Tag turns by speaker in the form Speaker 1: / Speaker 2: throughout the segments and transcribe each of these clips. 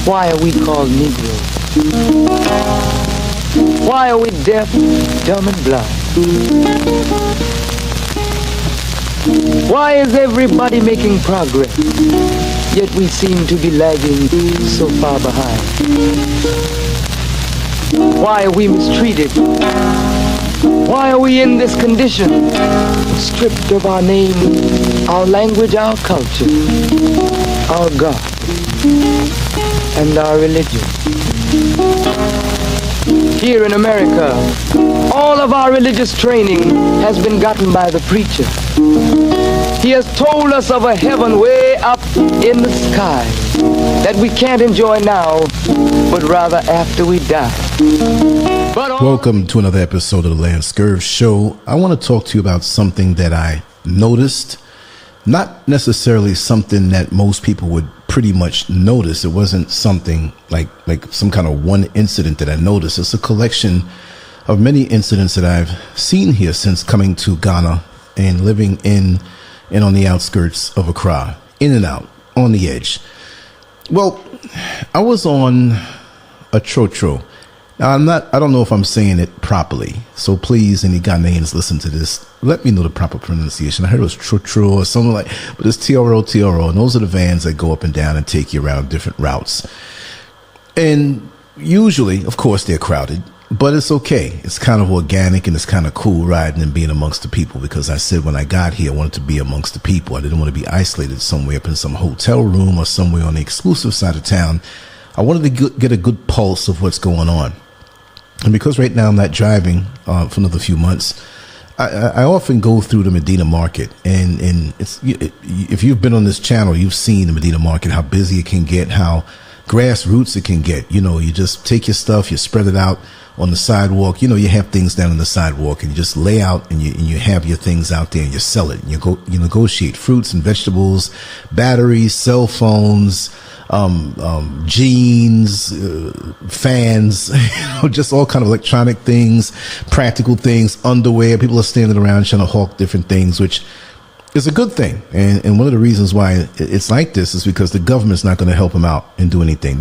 Speaker 1: Why are we called Negroes? Why are we deaf, dumb, and blind? Why is everybody making progress, yet we seem to be lagging so far behind? Why are we mistreated? Why are we in this condition, stripped of our name, our language, our culture, our God, and our religion? Here in America, all of our religious training has been gotten by the preacher. He has told us of a heaven way up in the sky that we can't enjoy now, but rather after we die.
Speaker 2: Welcome to another episode of the Lancescurv Show. I want to talk to you about something that I noticed, not necessarily something that most people would pretty much notice. It wasn't something like some kind of one incident that I noticed. It's a collection of many incidents that I've seen here since coming to Ghana and living in and on the outskirts of Accra, in and out, on the edge. Well, I was on a trotro. Now, I don't know if I'm saying it properly, so please, any Ghanaians listen to this, let me know the proper pronunciation. I heard it was trotro or something like, but it's TRO, and those are the vans that go up and down and take you around different routes. And usually, of course, they're crowded, but it's okay. It's kind of organic and it's kind of cool riding and being amongst the people, because I said when I got here, I wanted to be amongst the people. I didn't want to be isolated somewhere up in some hotel room or somewhere on the exclusive side of town. I wanted to get a good pulse of what's going on. And because right now I'm not driving for another few months, I often go through the Medina Market, and it's, if you've been on this channel, you've seen the Medina Market, how busy it can get, how grassroots it can get. You know, you just take your stuff, you spread it out on the sidewalk. You know, you have things down on the sidewalk, and you just lay out and you have your things out there and you sell it. And you negotiate fruits and vegetables, batteries, cell phones, jeans, fans, just all kind of electronic things, practical things, underwear. People are standing around trying to hawk different things, which is a good thing. And one of the reasons why it's like this is because the government's not going to help them out and do anything.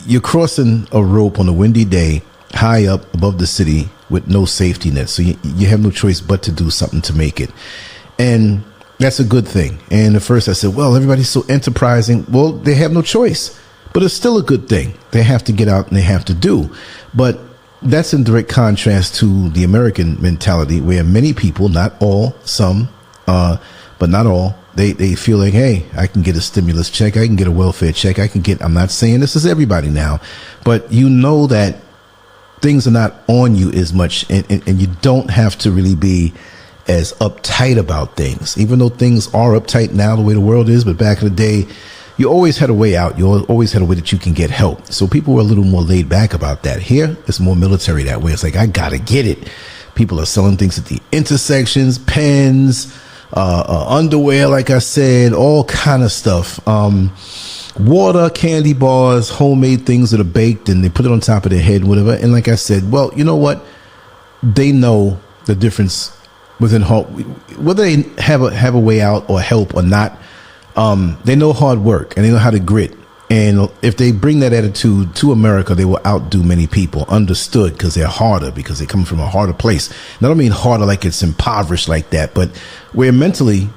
Speaker 2: You're crossing a rope on a windy day high up above the city with no safety net. So you have no choice but to do something to make it. And that's a good thing. And at first I said, well, everybody's so enterprising. Well, they have no choice, but it's still a good thing. They have to get out and they have to do. But that's in direct contrast to the American mentality, where many people, not all, some, but not all, they feel like, hey, I can get a stimulus check. I can get a welfare check. I'm not saying this is everybody now, but you know that things are not on you as much, and you don't have to really be as uptight about things, even though things are uptight now the way the world is. But back in the day, you always had a way out. You always had a way that you can get help. So people were a little more laid back about that. Here, it's more military that way. It's like, I gotta get it. People are selling things at the intersections, pens, underwear, like I said, all kind of stuff. Water, candy bars, homemade things that are baked and they put it on top of their head, whatever. And like I said, well, you know what? They know the difference within whether they have a way out or help or not. They know hard work and they know how to grit. And if they bring that attitude to America, they will outdo many people. Understood, because they're harder, because they come from a harder place. And I don't mean harder like it's impoverished like that, but we're mentally,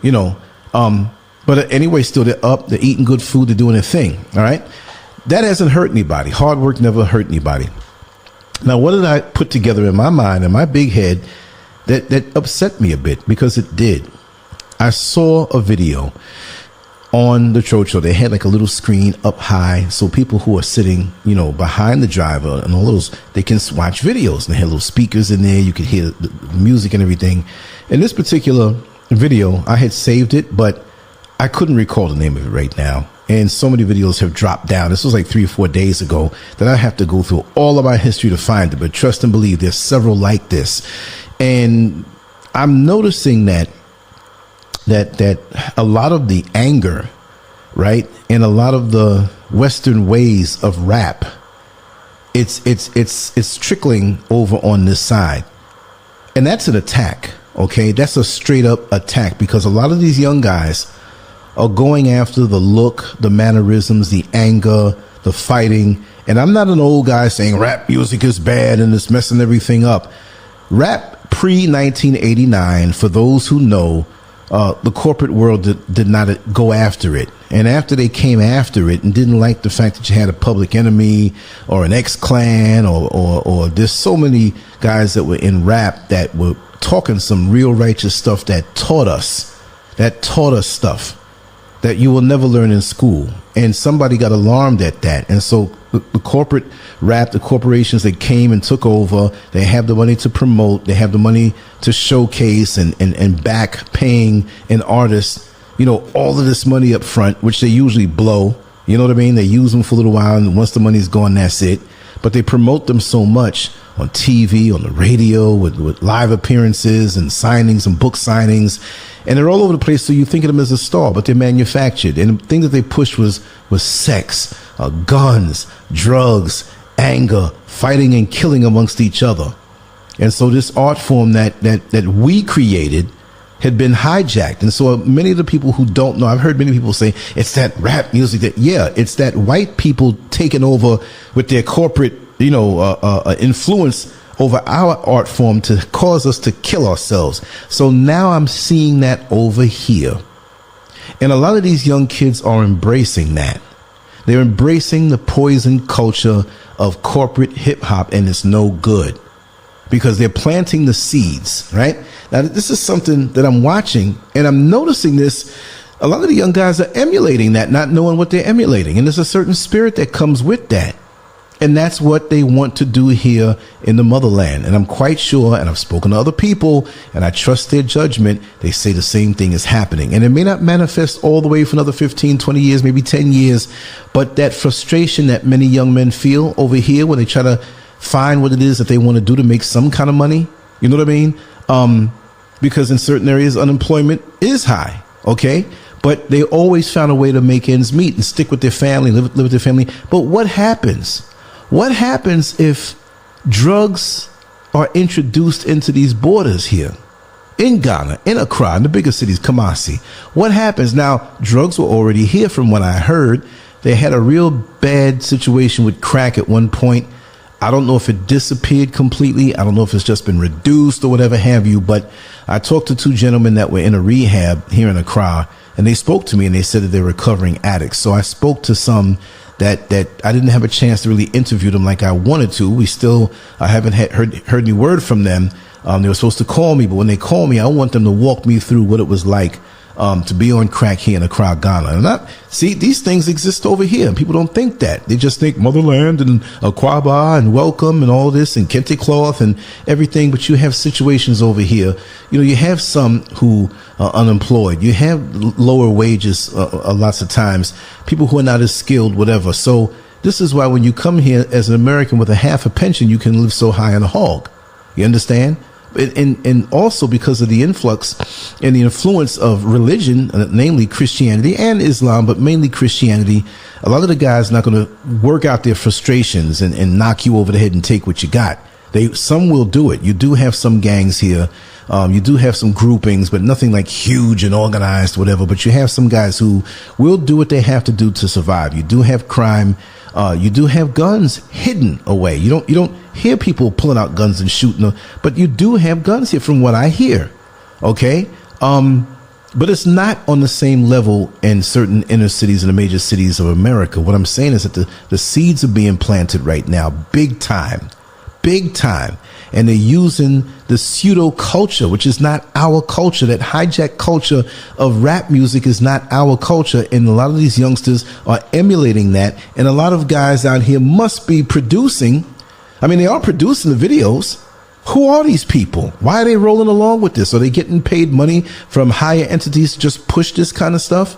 Speaker 2: but anyway, still they're up, they're eating good food, they're doing their thing. All right. That hasn't hurt anybody. Hard work never hurt anybody. Now, what did I put together in my mind, in my big head, that upset me a bit? Because it did. I saw a video on the trotro. They had like a little screen up high, so people who are sitting, behind the driver and all those, they can watch videos. And they had little speakers in there. You could hear the music and everything. In this particular video, I had saved it, but I couldn't recall the name of it right now. And so many videos have dropped down. This was like 3 or 4 days ago that I have to go through all of my history to find it. But trust and believe, there's several like this. And I'm noticing that a lot of the anger, right, and a lot of the Western ways of rap, it's trickling over on this side. And that's an attack. Okay, that's a straight up attack, because a lot of these young guys are going after the look, the mannerisms, the anger, the fighting. And I'm not an old guy saying rap music is bad and it's messing everything up. Rap pre-1989, for those who know, the corporate world did not go after it. And after they came after it and didn't like the fact that you had a Public Enemy or an X-Clan or there's so many guys that were in rap that were talking some real righteous stuff that taught us stuff that you will never learn in school. And somebody got alarmed at that. And so the corporate rap, the corporations that came and took over, they have the money to promote, they have the money to showcase and back paying an artist, you know, all of this money up front, which they usually blow. You know what I mean? They use them for a little while, and once the money's gone, that's it. But they promote them so much on TV, on the radio, with live appearances and signings and book signings. And they're all over the place, so you think of them as a star, but they're manufactured. And the thing that they pushed was sex, guns, drugs, anger, fighting and killing amongst each other. And so this art form that we created had been hijacked. And so many of the people who don't know, I've heard many people say, it's that rap music that, yeah, it's that white people taking over with their corporate, you know, influence over our art form to cause us to kill ourselves. So now I'm seeing that over here. And a lot of these young kids are embracing that. They're embracing the poison culture of corporate hip hop, and it's no good because they're planting the seeds, right? Now, this is something that I'm watching, and I'm noticing this. A lot of the young guys are emulating that, not knowing what they're emulating. And there's a certain spirit that comes with that. And that's what they want to do here in the motherland. And I'm quite sure, and I've spoken to other people, and I trust their judgment, they say the same thing is happening. And it may not manifest all the way for another 15, 20 years, maybe 10 years, but that frustration that many young men feel over here when they try to find what it is that they want to do to make some kind of money, you know what I mean? Because in certain areas, unemployment is high, okay? But they always found a way to make ends meet and stick with their family, live with their family. But what happens? What happens if drugs are introduced into these borders here in Ghana, in Accra, in the bigger cities, Kumasi? What happens? Now, drugs were already here from what I heard. They had a real bad situation with crack at one point. I don't know if it disappeared completely. I don't know if it's just been reduced or whatever have you. But I talked to two gentlemen that were in a rehab here in Accra, and they spoke to me and they said that they're recovering addicts. So I spoke to some that I didn't have a chance to really interview them like I wanted to. I haven't heard any word from them. They were supposed to call me, but when they call me, I want them to walk me through what it was like to be on crack here in Accra, Ghana. And see, these things exist over here, and people don't think that. They just think motherland and Aquaba and welcome and all this and kente cloth and everything. But you have situations over here. You know, you have some who are unemployed. You have lower wages lots of times. People who are not as skilled, whatever. So this is why when you come here as an American with a half a pension, you can live so high on a hog. You understand? And also because of the influx and the influence of religion, namely Christianity and Islam, but mainly Christianity, a lot of the guys are not going to work out their frustrations and knock you over the head and take what you got. Some will do it. You do have some gangs here. You do have some groupings, but nothing like huge and organized, whatever. But you have some guys who will do what they have to do to survive. You do have crime. You do have guns hidden away. You don't hear people pulling out guns and shooting them, but you do have guns here from what I hear. Okay. But it's not on the same level in certain inner cities and the major cities of America. What I'm saying is that the seeds are being planted right now, big time. And they're using the pseudo culture, which is not our culture. That hijacked culture of rap music is not our culture. And a lot of these youngsters are emulating that. And a lot of guys out here must be producing. I mean, they are producing the videos. Who are these people? Why are they rolling along with this? Are they getting paid money from higher entities to just push this kind of stuff?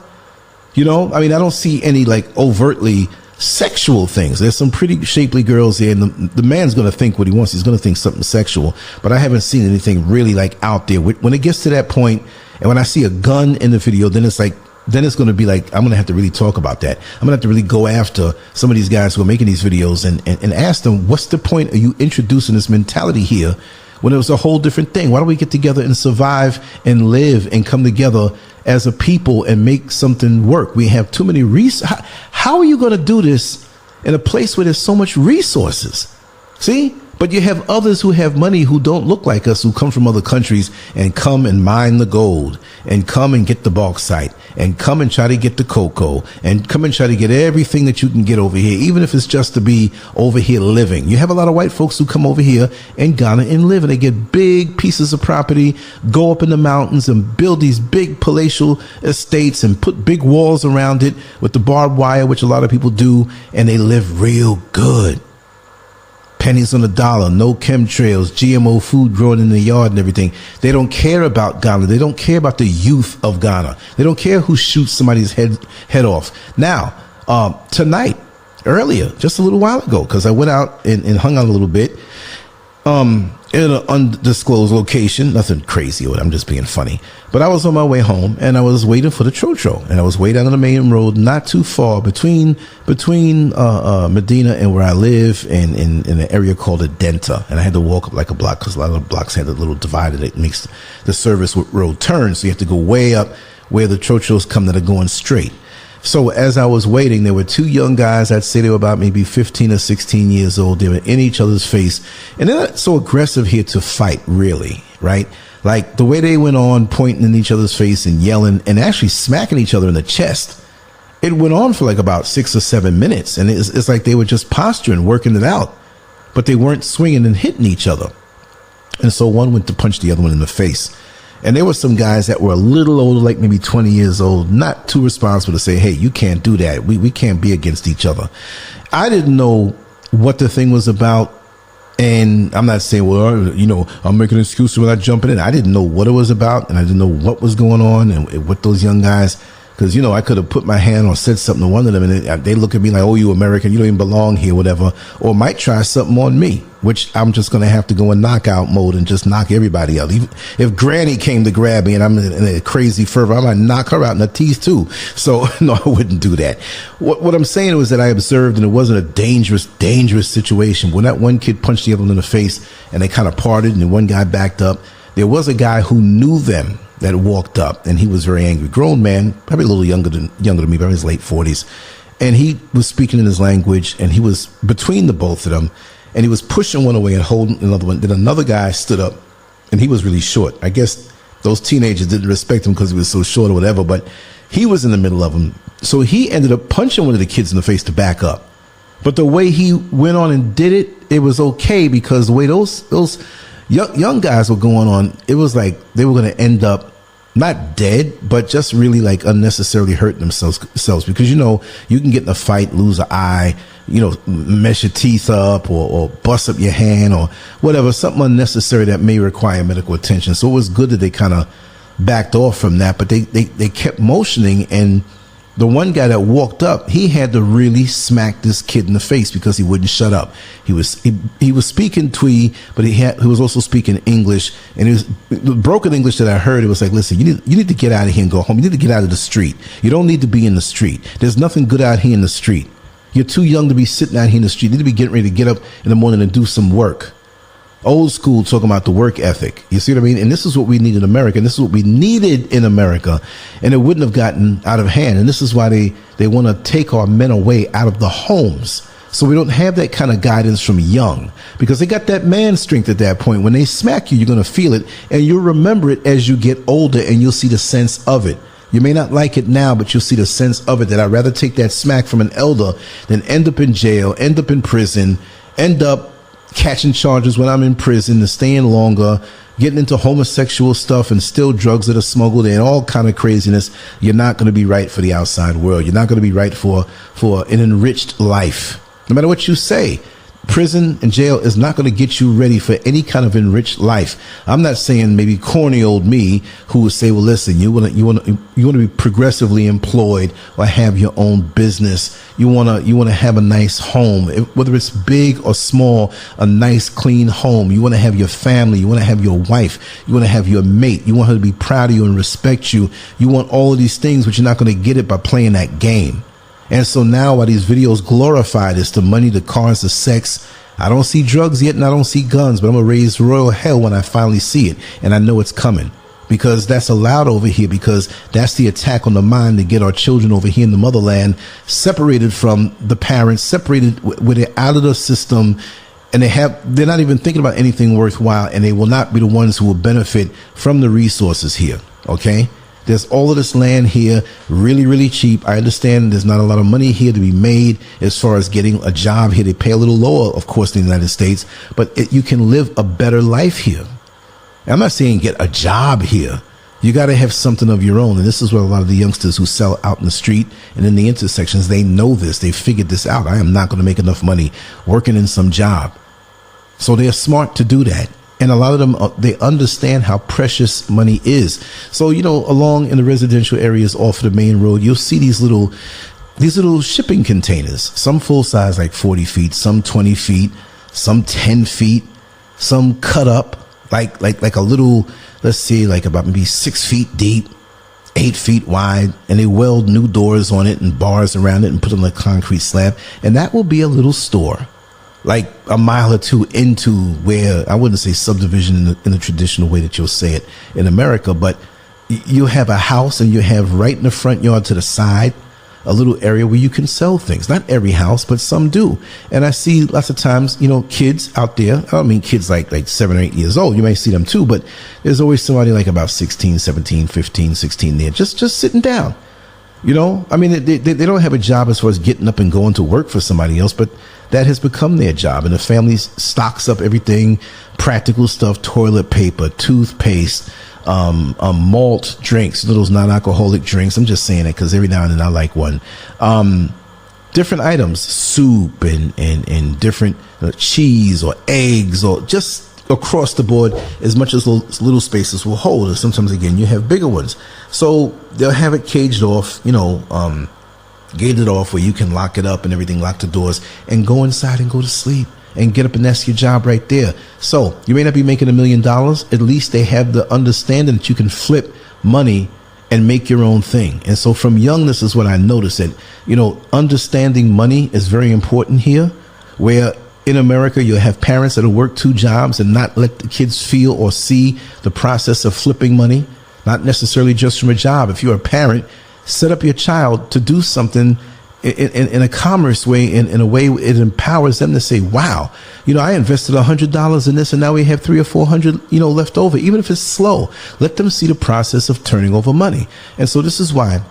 Speaker 2: You know, I mean, I don't see any like overtly sexual things. There's some pretty shapely girls here, and the man's going to think what he wants. He's going to think something sexual, but I haven't seen anything really like out there. When it gets to that point, and when I see a gun in the video, then it's going to be like, I'm going to have to really talk about that. I'm going to have to really go after some of these guys who are making these videos and ask them, what's the point of you introducing this mentality here when it was a whole different thing. Why don't we get together and survive and live and come together as a people and make something work? We have too many resources. How are you going to do this in a place where there's so much resources? See? But you have others who have money who don't look like us, who come from other countries and come and mine the gold and come and get the bauxite and come and try to get the cocoa and come and try to get everything that you can get over here, even if it's just to be over here living. You have a lot of white folks who come over here in Ghana and live, and they get big pieces of property, go up in the mountains and build these big palatial estates and put big walls around it with the barbed wire, which a lot of people do, and they live real good. Pennies on the dollar, no chemtrails, GMO food growing in the yard and everything. They don't care about Ghana. They don't care about the youth of Ghana. They don't care who shoots somebody's head off. Now, tonight, earlier, just a little while ago, because I went out and hung out a little bit, in an undisclosed location, nothing crazy, I'm just being funny. But I was on my way home and I was waiting for the Trotro, and I was way down on the main road, not too far between Medina and where I live, and in an area called Adenta. And I had to walk up like a block because a lot of the blocks had a little divider that makes the service road turn. So you have to go way up where the Trotros come that are going straight. So as I was waiting, there were two young guys. I'd say they were about maybe 15 or 16 years old. They were in each other's face. And they're not so aggressive here to fight, really, right? Like the way they went on pointing in each other's face and yelling and actually smacking each other in the chest. It went on for like about 6 or 7 minutes. And it's like they were just posturing, working it out. But they weren't swinging and hitting each other. And so one went to punch the other one in the face. And there were some guys that were a little older, like maybe 20 years old, not too responsible to say, hey, you can't do that. We can't be against each other. I didn't know what the thing was about. And I'm not saying, well, I'm making an excuse without jumping in. I didn't know what it was about, and I didn't know what was going on and what those young guys, because, I could have put my hand or said something to one of them, and they look at me like, oh, you American, you don't even belong here, whatever, or might try something on me, which I'm just going to have to go in knockout mode and just knock everybody out. Even if Granny came to grab me and I'm in a crazy fervor, I might knock her out in the teeth too. So no, I wouldn't do that. What I'm saying was that I observed, and it wasn't a dangerous situation. When that one kid punched the other one in the face and they kind of parted and the one guy backed up, there was a guy who knew them that walked up, and he was very angry. Grown man, probably a little younger than me, probably his late 40s. And he was speaking in his language, and he was between the both of them, and he was pushing one away and holding another one. Then another guy stood up, and he was really short. I guess those teenagers didn't respect him because he was so short or whatever, but he was in the middle of them. So he ended up punching one of the kids in the face to back up. But the way he went on and did it, it was okay, because the way those young guys were going on, it was like they were going to end up not dead, but just really like unnecessarily hurting themselves, because you can get in a fight, lose an eye, mess your teeth up or bust up your hand or whatever, something unnecessary that may require medical attention. So it was good that they kind of backed off from that, but they kept motioning, and the one guy that walked up, he had to really smack this kid in the face because he wouldn't shut up. He was speaking Twi, but he was also speaking English, and it was the broken English that I heard. It was like, listen, you need to get out of here and go home. You need to get out of the street. You don't need to be in the street. There's nothing good out here in the street. You're too young to be sitting out here in the street. You need to be getting ready to get up in the morning and do some work. Old school, talking about the work ethic. You see what I mean? And this is what we need in America. And this is what we needed in America. And it wouldn't have gotten out of hand. And this is why they want to take our men away out of the homes. So we don't have that kind of guidance from young, because they got that man strength at that point. When they smack you, you're going to feel it, and you'll remember it as you get older, and you'll see the sense of it. You may not like it now, but you'll see the sense of it, that I'd rather take that smack from an elder than end up in jail, end up in prison, end up catching charges when I'm in prison and staying longer, getting into homosexual stuff and still drugs that are smuggled in, all kind of craziness. You're not going to be right for the outside world. You're not going to be right for an enriched life. No matter what you say, prison and jail is not going to get you ready for any kind of enriched life. I'm not saying maybe corny old me who would say, well, listen, you want to be progressively employed or have your own business. You want to have a nice home, whether it's big or small, a nice clean home. You want to have your family. You want to have your wife. You want to have your mate. You want her to be proud of you and respect you. You want all of these things, but you're not going to get it by playing that game. And so now while these videos glorify this, the money, the cars, the sex, I don't see drugs yet and I don't see guns, but I'm going to raise royal hell when I finally see it. And I know it's coming because that's allowed over here, because that's the attack on the mind to get our children over here in the motherland separated from the parents, separated where they're out of the system. And they're not even thinking about anything worthwhile, and they will not be the ones who will benefit from the resources here. Okay. There's all of this land here, really, really cheap. I understand there's not a lot of money here to be made as far as getting a job here. They pay a little lower, of course, in the United States, but you can live a better life here. I'm not saying get a job here. You got to have something of your own. And this is what a lot of the youngsters who sell out in the street and in the intersections, they know this. They figured this out. I am not going to make enough money working in some job. So they're smart to do that. And a lot of them, they understand how precious money is. So, along in the residential areas off of the main road, you'll see these little shipping containers, some full size, like 40 feet, some 20 feet, some 10 feet, some cut up like a little, let's say like about maybe 6 feet deep, 8 feet wide. And they weld new doors on it and bars around it and put it on a concrete slab. And that will be a little store, like a mile or two into where, I wouldn't say subdivision in the traditional way that you'll say it in America, but you have a house and you have right in the front yard to the side a little area where you can sell things. Not every house, but some do. And I see lots of times, kids out there. I don't mean kids like 7 or 8 years old. You may see them too, but there's always somebody like about 16, 17, 15, 16 there, just sitting down. They don't have a job as far as getting up and going to work for somebody else, but that has become their job. And the family stocks up everything, practical stuff, toilet paper, toothpaste, malt drinks, those non-alcoholic drinks. I'm just saying it because every now and then I like one. Different items, soup and different cheese or eggs, or just across the board, as much as little spaces will hold. And sometimes, again, you have bigger ones. So they'll have it caged off, gated off where you can lock it up and everything, lock the doors and go inside and go to sleep and get up, and that's your job right there. So you may not be making $1 million. At least they have the understanding that you can flip money and make your own thing. And so from young, this is what I noticed, that, understanding money is very important here, where in America, you'll have parents that'll work 2 jobs and not let the kids feel or see the process of flipping money, not necessarily just from a job. If you're a parent, set up your child to do something in a commerce way, in a way it empowers them to say, wow, I invested $100 in this and now we have 300 or 400, left over. Even if it's slow, let them see the process of turning over money. And so this is why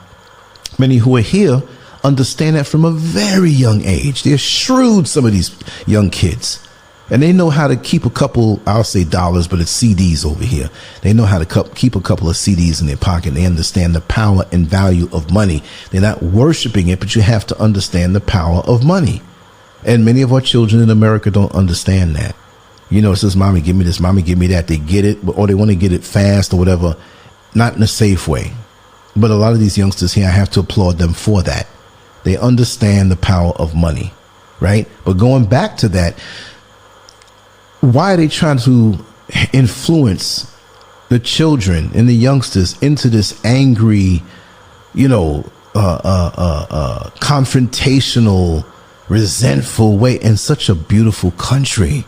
Speaker 2: many who are here understand that from a very young age. They're shrewd, some of these young kids. And they know how to keep a couple, I'll say dollars, but it's CDs over here. They know how to keep a couple of CDs in their pocket. They understand the power and value of money. They're not worshiping it, but you have to understand the power of money. And many of our children in America don't understand that. It says, mommy, give me this, mommy, give me that. They get it, or they want to get it fast or whatever, not in a safe way. But a lot of these youngsters here, I have to applaud them for that. They understand the power of money, right? But going back to that, why are they trying to influence the children and the youngsters into this angry, confrontational, resentful way in such a beautiful country?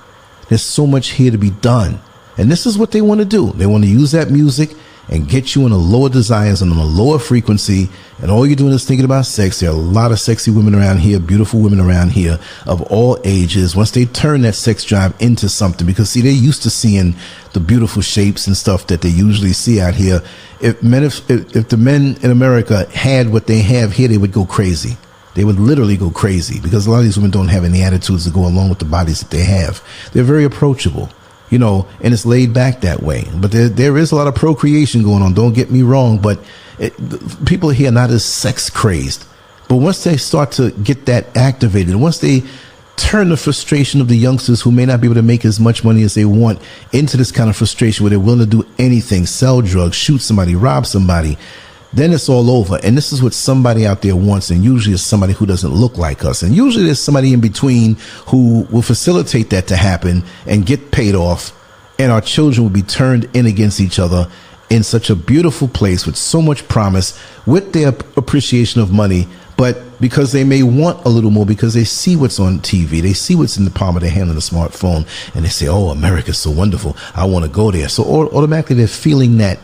Speaker 2: There's so much here to be done. And this is what they want to do. They want to use that music and get you on a lower desires and on a lower frequency. And all you're doing is thinking about sex. There are a lot of sexy women around here, beautiful women around here of all ages. Once they turn that sex drive into something, because see, they're used to seeing the beautiful shapes and stuff that they usually see out here. If the men in America had what they have here, they would go crazy. They would literally go crazy, because a lot of these women don't have any attitudes to go along with the bodies that they have. They're very approachable. And it's laid back that way. But there is a lot of procreation going on. Don't get me wrong. But people here are not as sex crazed. But once they start to get that activated, once they turn the frustration of the youngsters who may not be able to make as much money as they want into this kind of frustration where they're willing to do anything, sell drugs, shoot somebody, rob somebody, then it's all over. And this is what somebody out there wants. And usually it's somebody who doesn't look like us. And usually there's somebody in between who will facilitate that to happen and get paid off. And our children will be turned in against each other in such a beautiful place with so much promise, with their appreciation of money. But because they may want a little more because they see what's on TV. They see what's in the palm of their hand on the smartphone, and they say, oh, America's so wonderful. I want to go there. So automatically they're feeling that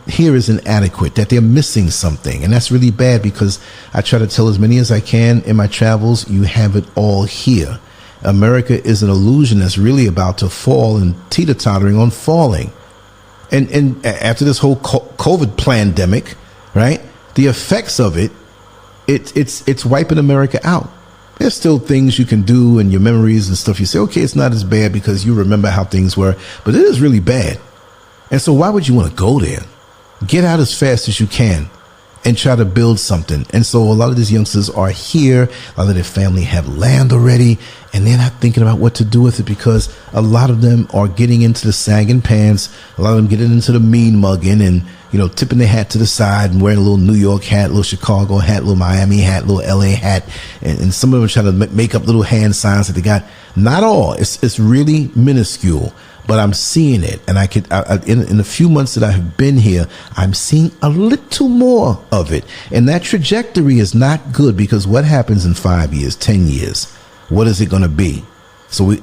Speaker 2: here is inadequate, that they're missing something. And that's really bad, because I try to tell as many as I can in my travels, you have it all here. America is an illusion that's really about to fall and teeter-tottering on falling. And after this whole COVID pandemic, right, the effects of it's wiping America out. There's still things you can do in your memories and stuff. You say, okay, it's not as bad because you remember how things were, but it is really bad. And so why would you want to go there? Get out as fast as you can and try to build something. And so a lot of these youngsters are here. A lot of their family have land already, and they're not thinking about what to do with it, because a lot of them are getting into the sagging pants. A lot of them getting into the mean mugging and, tipping their hat to the side and wearing a little New York hat, little Chicago hat, little Miami hat, little LA hat. And some of them are trying to make up little hand signs that they got. Not all. It's really minuscule. But I'm seeing it, and in the few months that I have been here, I'm seeing a little more of it. And that trajectory is not good, because what happens in 5 years, 10 years? What is it going to be? So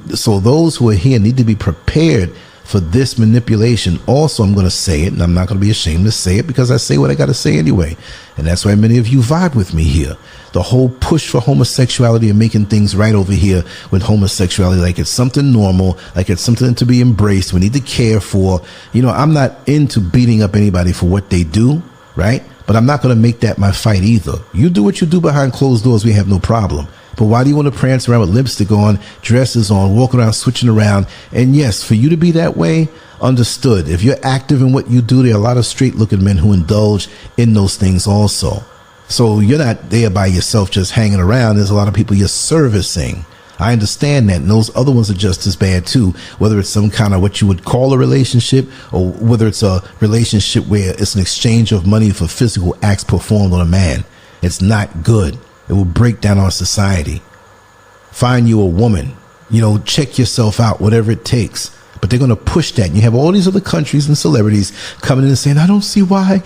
Speaker 2: those who are here need to be prepared for this manipulation. Also, I'm going to say it, and I'm not going to be ashamed to say it, because I say what I got to say anyway. And that's why many of you vibe with me here. The whole push for homosexuality and making things right over here with homosexuality, like it's something normal, like it's something to be embraced, we need to care for. I'm not into beating up anybody for what they do, right? But I'm not going to make that my fight either. You do what you do behind closed doors, we have no problem. But why do you want to prance around with lipstick on, dresses on, walk around, switching around? And yes, for you to be that way, understood. If you're active in what you do, there are a lot of straight looking men who indulge in those things also. So you're not there by yourself just hanging around. There's a lot of people you're servicing. I understand that. And those other ones are just as bad too, whether it's some kind of what you would call a relationship, or whether it's a relationship where it's an exchange of money for physical acts performed on a man. It's not good. It will break down our society. Find you a woman, check yourself out, whatever it takes. But they're going to push that. And you have all these other countries and celebrities coming in and saying, I don't see why,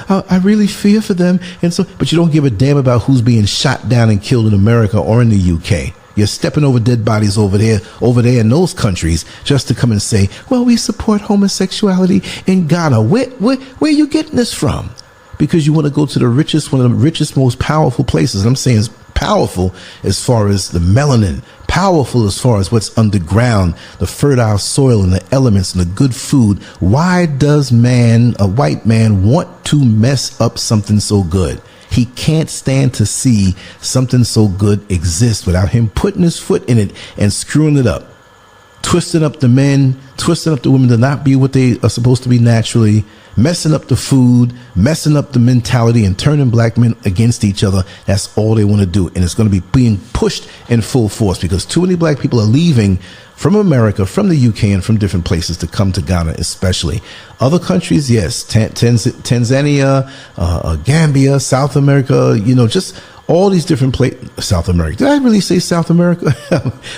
Speaker 2: I really fear for them. And so, but you don't give a damn about who's being shot down and killed in America or in the UK. You're stepping over dead bodies over there in those countries, just to come and say, well, we support homosexuality in Ghana. Where are you getting this from? Because you want to go to one of the richest, most powerful places. And I'm saying it's powerful as far as the melanin, powerful as far as what's underground, the fertile soil and the elements and the good food. Why does a white man, want to mess up something so good? He can't stand to see something so good exist without him putting his foot in it and screwing it up, twisting up the men, twisting up the women to not be what they are supposed to be naturally, messing up the food, messing up the mentality, and turning black men against each other. That's all they want to do. And it's going to be being pushed in full force, because too many black people are leaving from America, from the UK, and from different places to come to Ghana, especially. Other countries, yes, Tanzania, Gambia, South America, just all these different places. South America. Did I really say South America?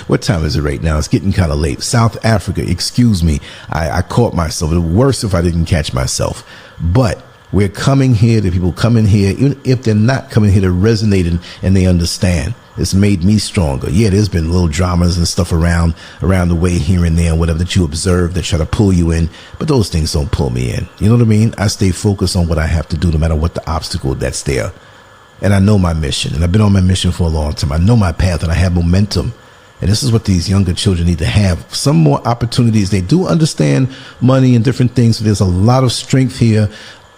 Speaker 2: What time is it right now? It's getting kind of late. South Africa. Excuse me. I caught myself. It would be worse if I didn't catch myself. But we're coming here. The people coming here, even if they're not coming here, to resonate and they understand. It's made me stronger. Yeah, there's been little dramas and stuff around the way here and there, and whatever that you observe that try to pull you in. But those things don't pull me in. You know what I mean? I stay focused on what I have to do, no matter what the obstacle that's there. And I know my mission, and I've been on my mission for a long time. I know my path, and I have momentum. And this is what these younger children need to have. Some more opportunities. They do understand money and different things. So there's a lot of strength here.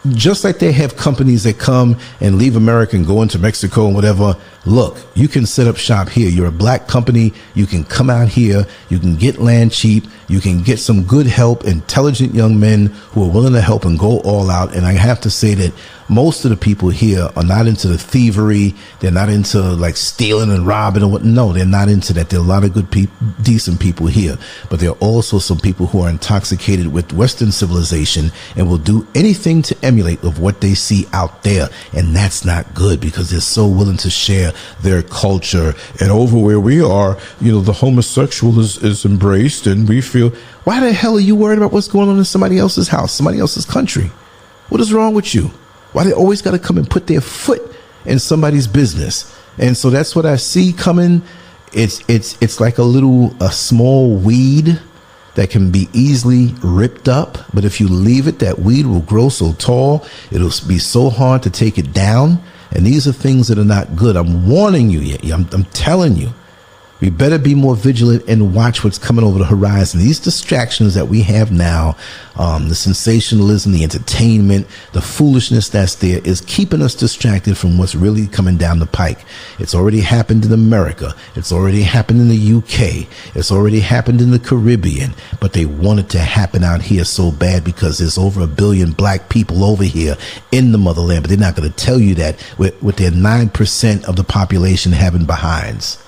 Speaker 2: Just like they have companies that come and leave America and go into Mexico and whatever. Look, you can set up shop here. You're a black company. You can come out here. You can get land cheap. You can get some good help, intelligent young men who are willing to help and go all out. And I have to say that most of the people here are not into the thievery. They're not into like stealing and robbing and what. No, they're not into that. There are a lot of good people, decent people here, but there are also some people who are intoxicated with Western civilization and will do anything to emulate of what they see out there. And that's not good, because they're so willing to share their culture. And over where we are, the homosexual is embraced, and we feel, why the hell are you worried about what's going on in somebody else's house, somebody else's country? What is wrong with you? Why they always got to come and put their foot in somebody's business. And so that's what I see coming. It's like a small weed that can be easily ripped up. But if you leave it, that weed will grow so tall, it'll be so hard to take it down. And these are things that are not good. I'm warning you. I'm telling you. We better be more vigilant and watch what's coming over the horizon. These distractions that we have now, the sensationalism, the entertainment, the foolishness that's there is keeping us distracted from what's really coming down the pike. It's already happened in America. It's already happened in the UK. It's already happened in the Caribbean. But they want it to happen out here so bad because there's over 1 billion black people over here in the motherland. But they're not going to tell you that with their 9% of the population having behinds.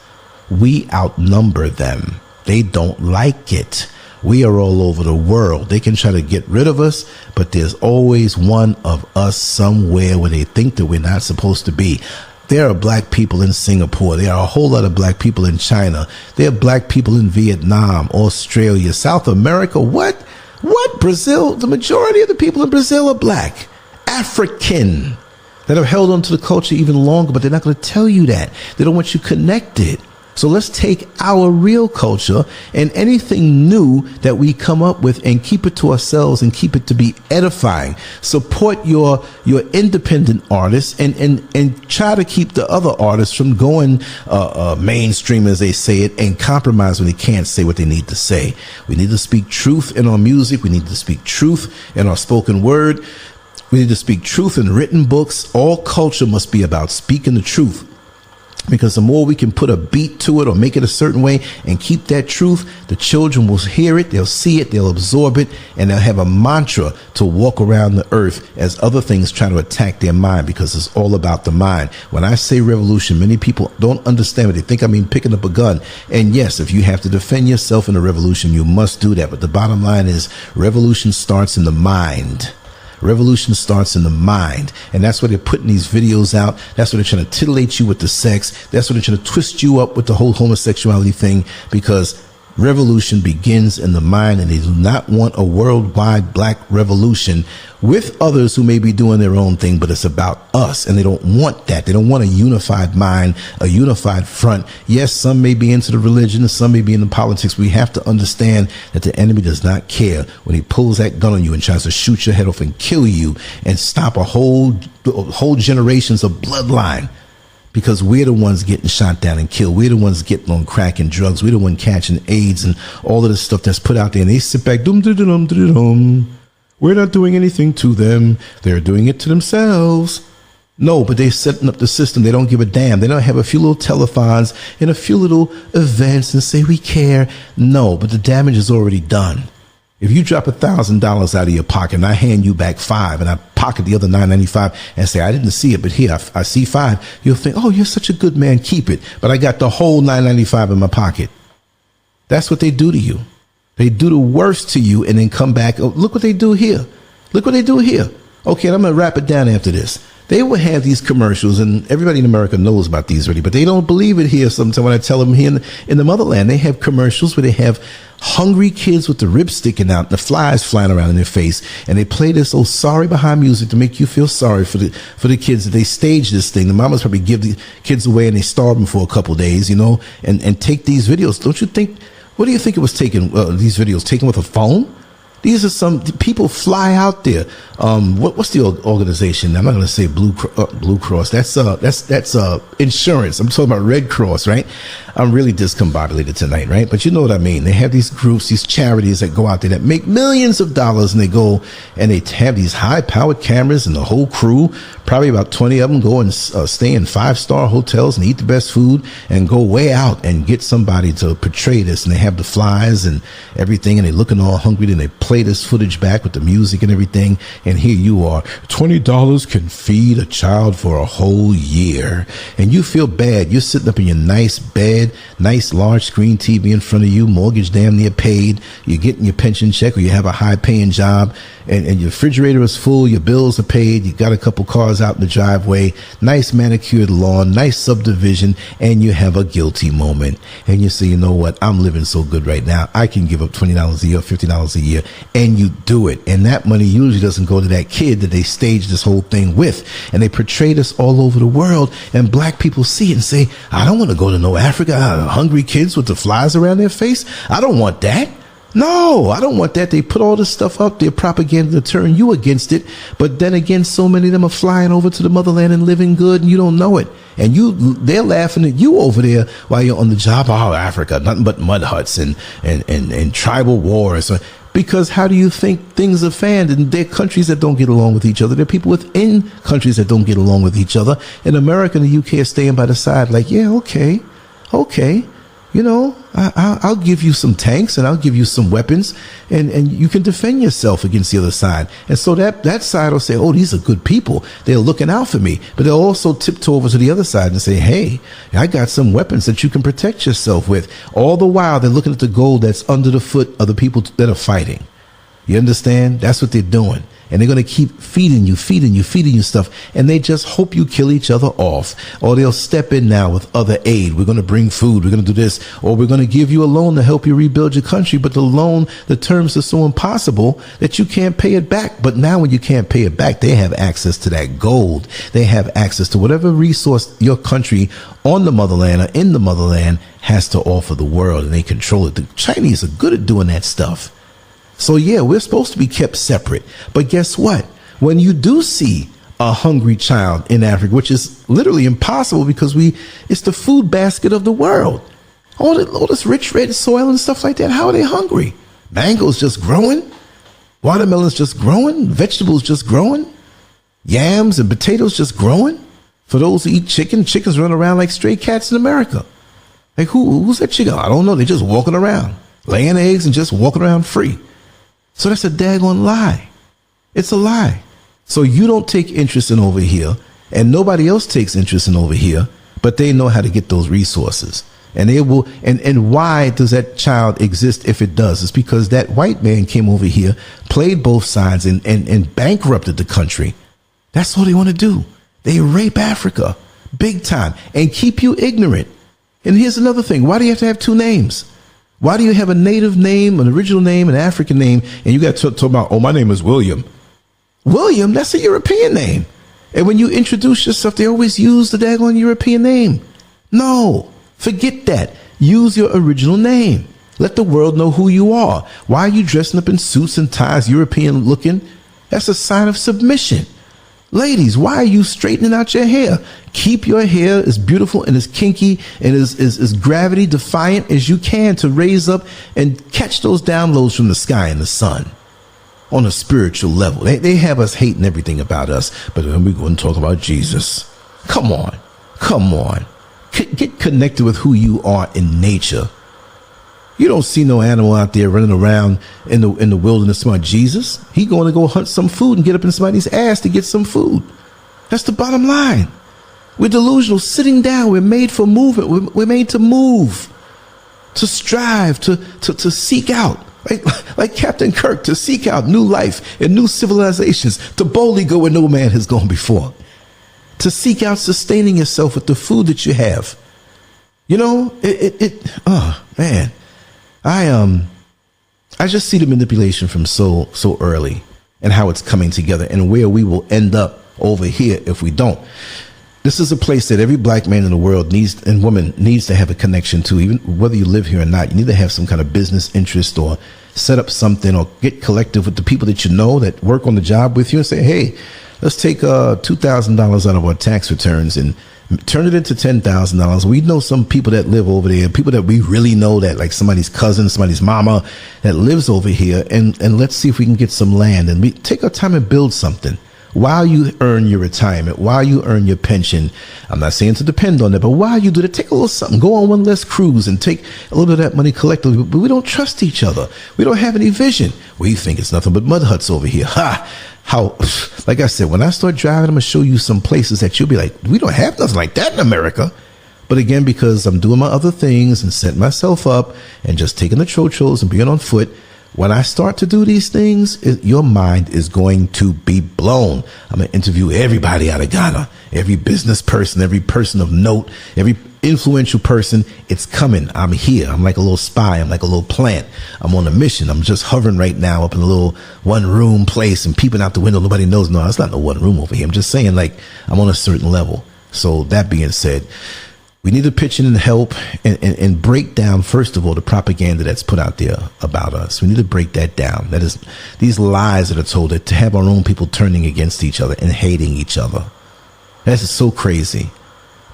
Speaker 2: We outnumber them. They don't like it. We are all over the world. They can try to get rid of us, but there's always one of us somewhere where they think that we're not supposed to be. There are black people in Singapore. There are a whole lot of black people in China. There are black people in Vietnam, Australia, South America. What? Brazil? The majority of the people in Brazil are black. African. That have held on to the culture even longer, but they're not going to tell you that. They don't want you connected. So let's take our real culture and anything new that we come up with and keep it to ourselves and keep it to be edifying. Support your independent artists and try to keep the other artists from going mainstream, as they say it, and compromise when they can't say what they need to say. We need to speak truth in our music. We need to speak truth in our spoken word. We need to speak truth in written books. All culture must be about speaking the truth. Because the more we can put a beat to it or make it a certain way and keep that truth, the children will hear it, they'll see it, they'll absorb it, and they'll have a mantra to walk around the earth as other things try to attack their mind, because it's all about the mind. When I say revolution, many people don't understand it. They think I mean picking up a gun. And yes, if you have to defend yourself in a revolution, you must do that. But the bottom line is revolution starts in the mind. Revolution starts in the mind. And that's why they're putting these videos out. That's why they're trying to titillate you with the sex. That's why they're trying to twist you up with the whole homosexuality thing, because revolution begins in the mind, and they do not want a worldwide black revolution with others who may be doing their own thing, but it's about us, and they don't want that. They don't want a unified mind, a unified front. Yes, some may be into the religion, some may be into politics. We have to understand that the enemy does not care when he pulls that gun on you and tries to shoot your head off and kill you and stop a whole generations of bloodline. Because we're the ones getting shot down and killed. We're the ones getting on crack and drugs. We're the ones catching AIDS and all of this stuff that's put out there. And they sit back, dum-dum-dum-dum-dum. We're not doing anything to them. They're doing it to themselves. No, but they're setting up the system. They don't give a damn. They don't have a few little telethons and a few little events and say we care. No, but the damage is already done. If you drop $1,000 out of your pocket and I hand you back $5 and I pocket the other $9.95 and say, I didn't see it, but here, I see $5, you'll think, oh, you're such a good man, keep it. But I got the whole $9.95 in my pocket. That's what they do to you. They do the worst to you and then come back. Oh, look what they do here. Look what they do here. Okay, and I'm going to wrap it down after this. They will have these commercials, and everybody in America knows about these already, but they don't believe it here sometimes when I tell them here in the motherland. They have commercials where they have hungry kids with the ribs sticking out, the flies flying around in their face, and they play this old sorry behind music to make you feel sorry for the kids. They stage this thing. The mamas probably give the kids away and they starve them for a couple of days, you know, and take these videos. Don't you think, what do you think it was taken, these videos, taken with a phone? These are some people fly out there. What's the organization? I'm not going to say Blue Cross. That's insurance. I'm talking about Red Cross, right? I'm really discombobulated tonight, right? But you know what I mean. They have these groups, these charities that go out there that make millions of dollars, and they go and they have these high-powered cameras, and the whole crew, probably about 20 of them, go and stay in 5-star hotels and eat the best food and go way out and get somebody to portray this. And they have the flies and everything, and they're looking all hungry, and they play this footage back with the music and everything. And here you are, $20 can feed a child for a whole year. And you feel bad. You're sitting up in your nice bed, nice large screen TV in front of you, mortgage damn near paid. You're getting your pension check, or you have a high paying job, and your refrigerator is full, your bills are paid, you got a couple cars out in the driveway, nice manicured lawn, nice subdivision, and you have a guilty moment. And you say, you know what? I'm living so good right now. I can give up $20 a year, $50 a year, and you do it. And that money usually doesn't go to that kid that they staged this whole thing with. And they portray this all over the world, and black people see it and say, I don't want to go to no Africa. Hungry kids with the flies around their face. I don't want that. No, I don't want that. They put all this stuff up there, propaganda to turn you against it. But then again, so many of them are flying over to the motherland and living good, and you don't know it. And they're laughing at you over there while you're on the job. Oh, Africa, nothing but mud huts and tribal wars. Because how do you think things are fanned? And there are countries that don't get along with each other. There are people within countries that don't get along with each other. And America and the UK are staying by the side like, yeah, okay. You know, I'll give you some tanks and I'll give you some weapons, and you can defend yourself against the other side. And so that side will say, oh, these are good people. They're looking out for me. But they'll also tiptoe over to the other side and say, hey, I got some weapons that you can protect yourself with. All the while, they're looking at the gold that's under the foot of the people that are fighting. You understand? That's what they're doing. And they're going to keep feeding you stuff. And they just hope you kill each other off. Or they'll step in now with other aid. We're going to bring food. We're going to do this. Or we're going to give you a loan to help you rebuild your country. But the loan, the terms are so impossible that you can't pay it back. But now when you can't pay it back, they have access to that gold. They have access to whatever resource your country on the motherland or in the motherland has to offer the world. And they control it. The Chinese are good at doing that stuff. So yeah, we're supposed to be kept separate. But guess what? When you do see a hungry child in Africa, which is literally impossible because it's the food basket of the world. All this rich red soil and stuff like that. How are they hungry? Mangoes just growing. Watermelons just growing. Vegetables just growing. Yams and potatoes just growing. For those who eat chicken, chickens run around like stray cats in America. Like who's that chicken? I don't know. They're just walking around, laying eggs and just walking around free. So that's a daggone lie. It's a lie. So you don't take interest in over here, and nobody else takes interest in over here, but they know how to get those resources. And they will. And why does that child exist if it does? It's because that white man came over here, played both sides, and bankrupted the country. That's all they want to do. They rape Africa big time and keep you ignorant. And here's another thing. Why do you have to have two names? Why do you have a native name, an original name, an African name, and you got to talk about, oh, my name is William. William, that's a European name. And when you introduce yourself, they always use the daggone European name. No, forget that. Use your original name. Let the world know who you are. Why are you dressing up in suits and ties, European looking? That's a sign of submission. Ladies, why are you straightening out your hair? Keep your hair as beautiful and as kinky and as gravity defiant as you can to raise up and catch those downloads from the sky and the sun on a spiritual level. They have us hating everything about us, but then we go and talk about Jesus. Come on. Get connected with who you are in nature. You don't see no animal out there running around in the wilderness about Jesus. He going to go hunt some food and get up in somebody's ass to get some food. That's the bottom line. We're delusional, sitting down. We're made for movement. We're made to move, to strive, to seek out, like Captain Kirk, to seek out new life and new civilizations, to boldly go where no man has gone before, to seek out sustaining yourself with the food that you have. You know, oh man. I just see the manipulation from so early and how it's coming together and where we will end up over here if we don't. This is a place that every black man in the world needs and woman needs to have a connection to, even whether you live here or not. You need to have some kind of business interest or set up something or get collective with the people that you know that work on the job with you and say, hey, let's take $2,000 out of our tax returns and turn it into $10,000. We know some people that live over there, people that we really know, that like somebody's cousin, somebody's mama that lives over here, and let's see if we can get some land and we take our time and build something while you earn your retirement, while you earn your pension. I'm not saying to depend on that, but while you do that, take a little something, go on one less cruise and take a little bit of that money collectively. But we don't trust each other. We don't have any vision. We think it's nothing but mud huts over here. How, like I said, when I start driving, I'm going to show you some places that you'll be like, we don't have nothing like that in America. But again, because I'm doing my other things and setting myself up and just taking the chochos and being on foot, when I start to do these things, your mind is going to be blown. I'm going to interview everybody out of Ghana, every business person, every person of note, influential person. It's coming. I'm here. I'm like a little spy. I'm like a little plant. I'm on a mission. I'm just hovering right now up in a little one room place and peeping out the window. Nobody knows. No, it's not no one room over here. I'm just saying, like, I'm on a certain level. So that being said, we need to pitch in and help and break down, first of all, the propaganda that's put out there about us. We need to break that down. That is, these lies that are told, that to have our own people turning against each other and hating each other. That's so crazy.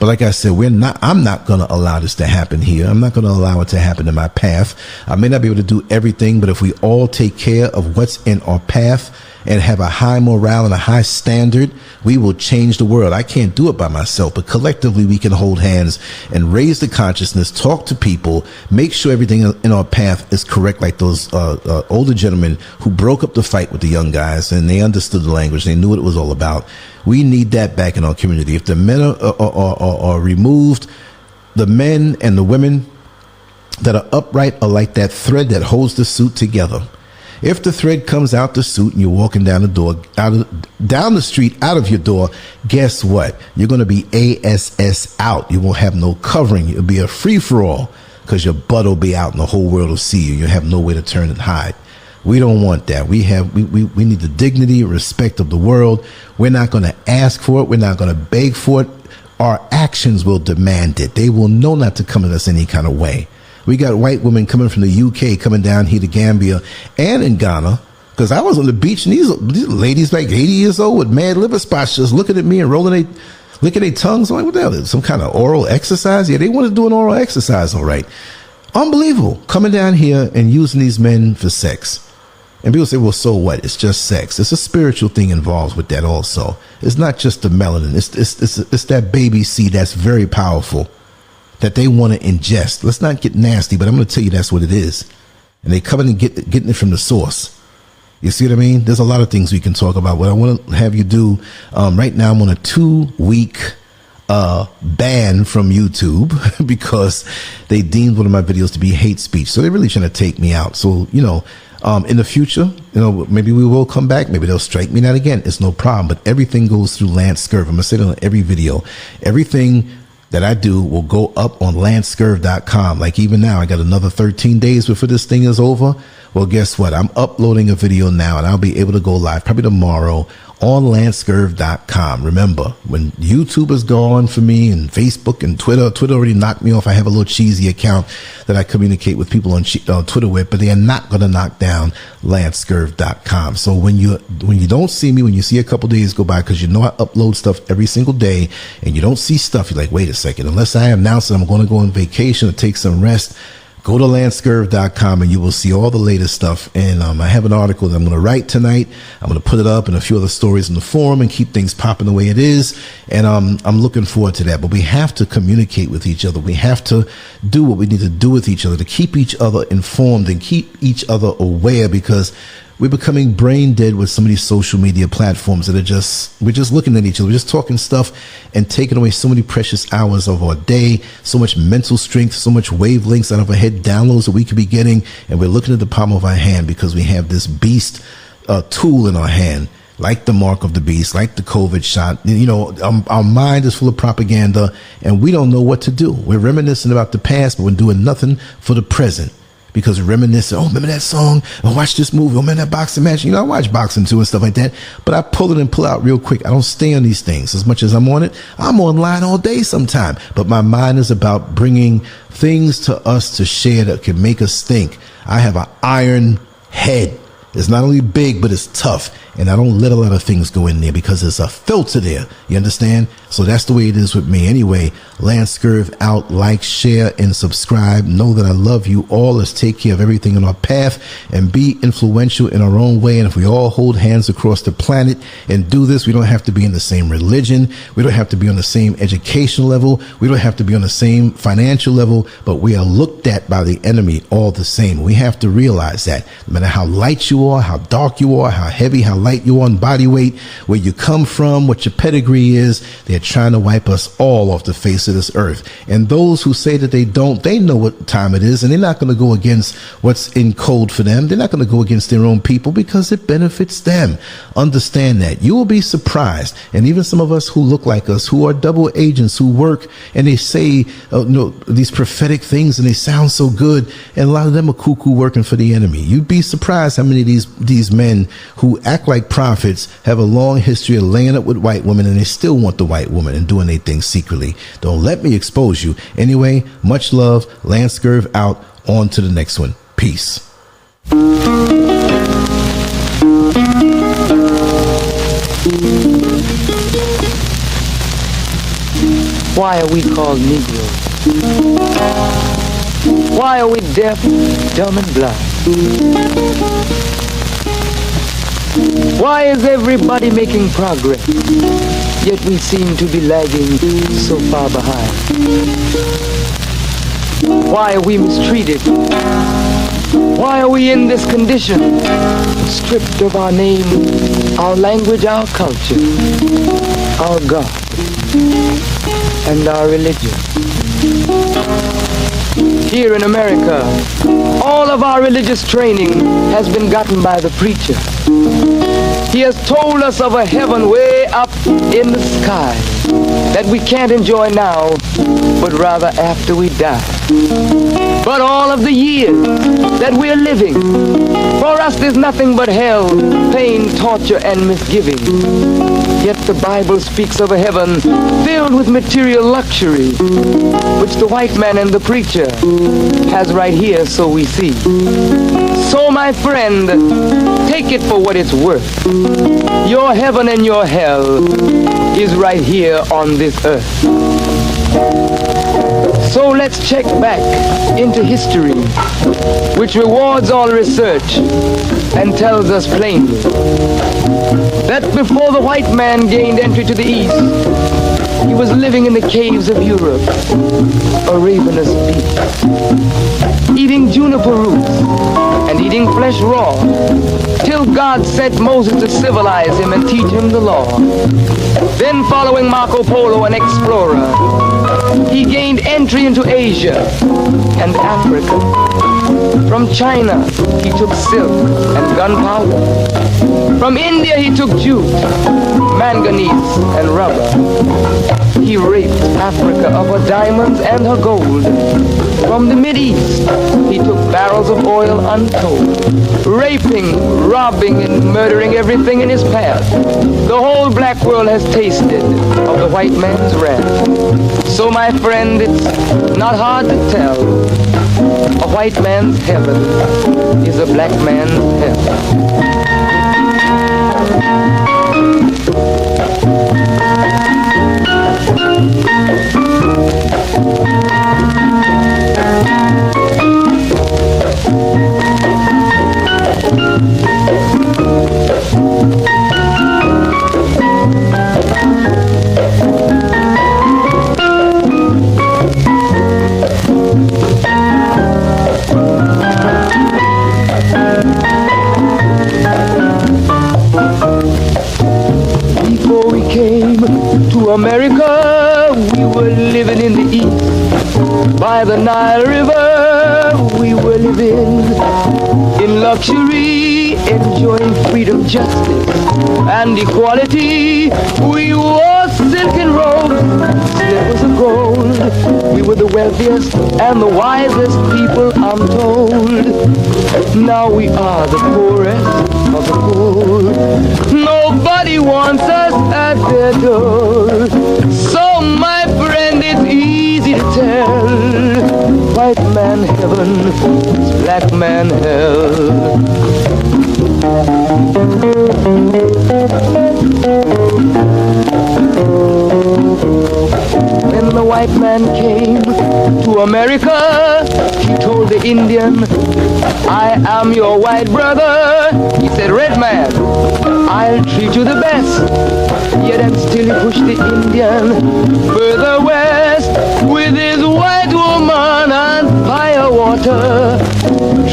Speaker 2: But like I said, I'm not going to allow this to happen here. I'm not going to allow it to happen in my path. I may not be able to do everything, but if we all take care of what's in our path and have a high morale and a high standard, we will change the world. I can't do it by myself, but collectively we can hold hands and raise the consciousness, talk to people, make sure everything in our path is correct, like those older gentlemen who broke up the fight with the young guys, and they understood the language. They knew what it was all about. We need that back in our community. If the men are removed, the men and the women that are upright are like that thread that holds the suit together. If the thread comes out the suit and you're walking down the door, down the street, out of your door, guess what? You're going to be ASS out. You won't have no covering. It'll be a free for all because your butt will be out and the whole world will see you. You'll have nowhere to turn and hide. We don't want that. We need the dignity and respect of the world. We're not going to ask for it. We're not going to beg for it. Our actions will demand it. They will know not to come at us any kind of way. We got white women coming from the UK, coming down here to Gambia and in Ghana. Because I was on the beach and these ladies like 80 years old with mad liver spots just looking at me and licking their tongues. I'm like, what the hell? Is some kind of oral exercise? Yeah, they want to do an oral exercise, all right. Unbelievable. Coming down here and using these men for sex. And people say, well, so what? It's just sex. It's a spiritual thing involved with that also. It's not just the melanin. It's that baby seed that's very powerful that they want to ingest. Let's not get nasty, but I'm going to tell you that's what it is. And they come in and getting it from the source. You see what I mean? There's a lot of things we can talk about. What I want to have you do right now, I'm on a 2-week ban from YouTube because they deemed one of my videos to be hate speech. So they're really trying to take me out. So, in the future, maybe we will come back. Maybe they'll strike me down again. It's no problem. But everything goes through Lancescurv. I'm going to say it on every video. Everything that I do will go up on Lancescurv.com. Like even now, I got another 13 days before this thing is over. Well, guess what? I'm uploading a video now and I'll be able to go live probably tomorrow on Lancescurv.com. Remember, when YouTube is gone for me and Facebook and Twitter already knocked me off. I have a little cheesy account that I communicate with people on Twitter with, but they are not going to knock down Lancescurv.com. So when you don't see me, when you see a couple days go by, because I upload stuff every single day and you don't see stuff, you're like, wait a second, unless I announce that I'm going to go on vacation or take some rest, go to Lancescurv.com and you will see all the latest stuff. And I have an article that I'm going to write tonight. I'm going to put it up and a few other stories in the forum and keep things popping the way it is. And I'm looking forward to that. But we have to communicate with each other. We have to do what we need to do with each other to keep each other informed and keep each other aware, because we're becoming brain dead with some of these social media platforms that we're just looking at each other. We're just talking stuff and taking away so many precious hours of our day, so much mental strength, so much wavelengths out of our head, downloads that we could be getting. And we're looking at the palm of our hand because we have this beast tool in our hand, like the mark of the beast, like the COVID shot. Our mind is full of propaganda and we don't know what to do. We're reminiscing about the past, but we're doing nothing for the present. Because reminiscing, remember that song? Oh, watch this movie. Oh, remember that boxing match? I watch boxing too and stuff like that. But I pull it and pull out real quick. I don't stay on these things as much as I'm on it. I'm online all day sometime. But my mind is about bringing things to us to share that can make us think. I have an iron head. It's not only big, but it's tough. And I don't let a lot of things go in there because there's a filter there. You understand? So that's the way it is with me. Anyway, Lancescurv out, like, share, and subscribe. Know that I love you all. Let's take care of everything on our path and be influential in our own way. And if we all hold hands across the planet and do this, we don't have to be in the same religion. We don't have to be on the same educational level. We don't have to be on the same financial level, but we are looked at by the enemy all the same. We have to realize that no matter how light you are, how dark you are, how heavy, how light you are on body weight, where you come from, what your pedigree is, they're trying to wipe us all off the face to this earth. And those who say that they don't, they know what time it is, and they're not going to go against what's in code for them. They're not going to go against their own people because it benefits them. Understand that. You will be surprised. And even some of us who look like us, who are double agents, who work and they say these prophetic things and they sound so good, and a lot of them are cuckoo working for the enemy. You'd be surprised how many of these men who act like prophets have a long history of laying up with white women, and they still want the white woman and doing their things secretly. Don't let me expose you. Anyway, much love. Lancescurv out. On to the next one. Peace.
Speaker 1: Why are we called Negroes? Why are we deaf, dumb, and blind? Why is everybody making progress, yet we seem to be lagging so far behind? Why are we mistreated? Why are we in this condition, stripped of our name, our language, our culture, our God, and our religion? Here in America, all of our religious training has been gotten by the preacher. He has told us of a heaven way up in the sky that we can't enjoy now, but rather after we die. But all of the years that we're living, for us there's nothing but hell, pain, torture, and misgiving. Yet the Bible speaks of a heaven filled with material luxury, which the white man and the preacher has right here, so we see. So my friend, take it for what it's worth. Your heaven and your hell is right here on this earth. So let's check back into history, which rewards all research and tells us plainly that before the white man gained entry to the East, he was living in the caves of Europe, a ravenous beast, eating juniper roots and eating flesh raw, till God sent Moses to civilize him and teach him the law. Then, following Marco Polo, an explorer, he gained entry into Asia and Africa. From China, he took silk and gunpowder. From India, he took jute, manganese, and rubber. He raped Africa of her diamonds and her gold. From the Mideast, he took barrels of oil untold, raping, robbing, and murdering everything in his path. The whole black world has tasted of the white man's wrath. So, my friend, it's not hard to tell. A white man's heaven is a black man's hell. To America, we were living in the East. By the Nile River, we were living in luxury, enjoying freedom, justice, and equality. We wore silken robes, slivers of gold. We were the wealthiest and the wisest people, I'm told. Now we are the poorest of the poor. Nobody wants us at their door. So, my friend, it's easy to tell. White man heaven is black man hell. When the white man came to America, he told the Indian, I am your white brother. He said, red man, I'll treat you the best. Yet and still he pushed the Indian further west with his white woman and firewater barter,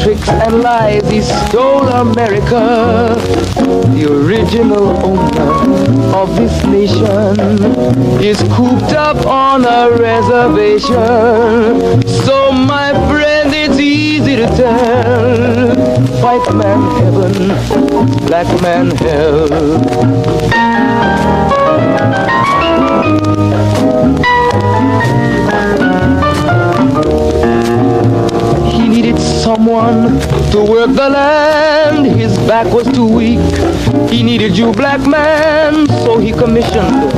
Speaker 1: tricks and lies, he stole America. The original owner of this nation is cooped up on a reservation. So my friend, it's easy to tell, white man heaven, black man hell. He needed someone to work the land, his back was too weak. He needed you, black man, so he commissioned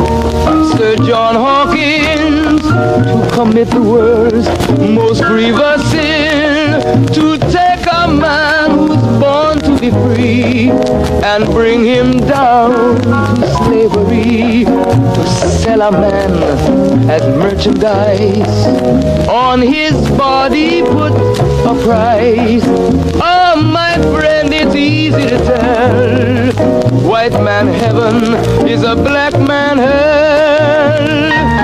Speaker 1: Sir John Hawkins to commit the worst, most grievous sin, to take a man who's born to be free and bring him down to slavery, to sell a man as merchandise, on his body put a price. Oh, my friend, it's easy to tell, white man heaven is a black man hell.